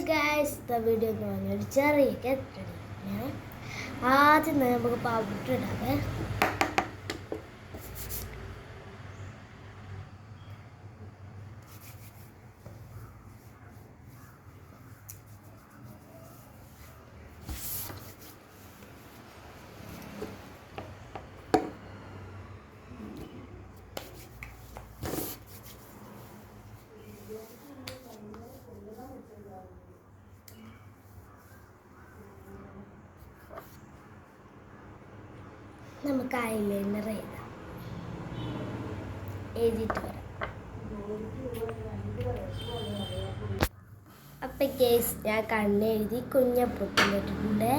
Guys the video എന്ന് പറഞ്ഞാൽ ഒരു ചെറിയ കെട്ടടിയാണ്. ആദ്യം നമുക്ക് പൗഡർ ഇടാവേ. നമുക്ക് ഐലൈനർ എഴുതിയിട്ട് വരാം. അപ്പം കേസ് ഞാൻ കണ്ണെഴുതി കുഞ്ഞപ്പൊട്ടിലിട്ടിട്ടുണ്ട്.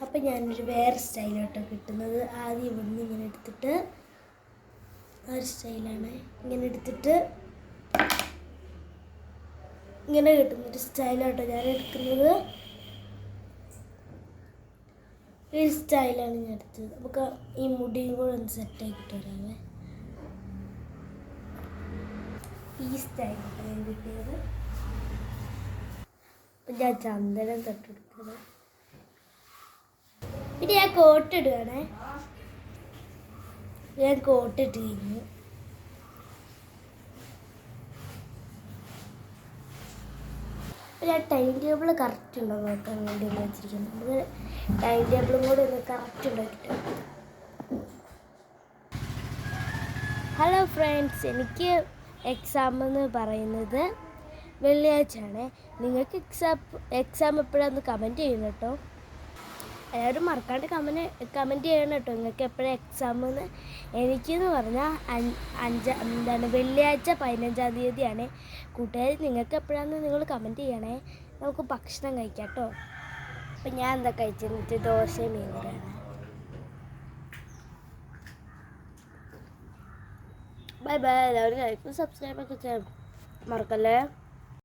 അപ്പം ഞാനൊരു വേറെ സ്റ്റൈലോട്ടോ കിട്ടുന്നത്. ആദ്യം ഇവിടുന്ന് ഇങ്ങനെ എടുത്തിട്ട് ഒരു സ്റ്റൈലാണ് ഇങ്ങനെ എടുത്തിട്ട് ഇങ്ങനെ കിട്ടുന്നൊരു സ്റ്റൈലോട്ടോ ഞാൻ എടുക്കുന്നത്. ഈ സ്റ്റൈലാണ് ഞാൻ എടുത്തത്. നമുക്ക് ഈ മുടിയും കൂടെ ഒന്ന് സെറ്റാക്കിയിട്ട് വരാമേ. ഈ സ്റ്റൈലാണ് ഞാൻ കിട്ടിയത്. അപ്പം ഞാൻ ചന്ദനം തൊട്ടെടുക്കുന്നത്. പിന്നെ ഞാൻ കോട്ടിടുകയാണേ. ഞാൻ കോട്ടിട്ട് കഴിഞ്ഞു. ഞാൻ ടൈം ടേബിൾ കറക്റ്റ് ഉണ്ടോ നോക്കാൻ വേണ്ടി ഒന്ന് വെച്ചിരിക്കുന്നു. നമുക്ക് ടൈം ടേബിളും കൂടെ ഒന്ന് കറക്റ്റ് ഉണ്ടാക്കിയിട്ട്. ഹലോ ഫ്രണ്ട്സ്, എനിക്ക് എക്സാം എന്ന് പറയുന്നത് വെള്ളിയാഴ്ചയാണ്. നിങ്ങൾക്ക് എക്സാം എപ്പോഴാന്ന് കമൻറ്റ് ചെയ്യണം കേട്ടോ. എല്ലാവരും മറക്കാണ്ട് കമൻറ്റ് ചെയ്യണം കേട്ടോ. നിങ്ങൾക്ക് എപ്പോഴാണ് എക്സാം എന്ന്. എനിക്കെന്ന് പറഞ്ഞാൽ വെള്ളിയാഴ്ച 15-ാം തീയതിയാണ്. കൂട്ടുകാർ നിങ്ങൾക്ക് എപ്പോഴാണെന്ന് നിങ്ങൾ കമൻറ്റ് ചെയ്യണേ. നമുക്ക് ഭക്ഷണം കഴിക്കാം കേട്ടോ. അപ്പം ഞാൻ എന്താ കഴിച്ചിട്ട് ദോശയും മീൻകറിയാണ്. Bye bye. എല്ലാവരും ലൈക്കും സബ്സ്ക്രൈബൊക്കെ ചെയ്യാൻ മറക്കല്ലേ.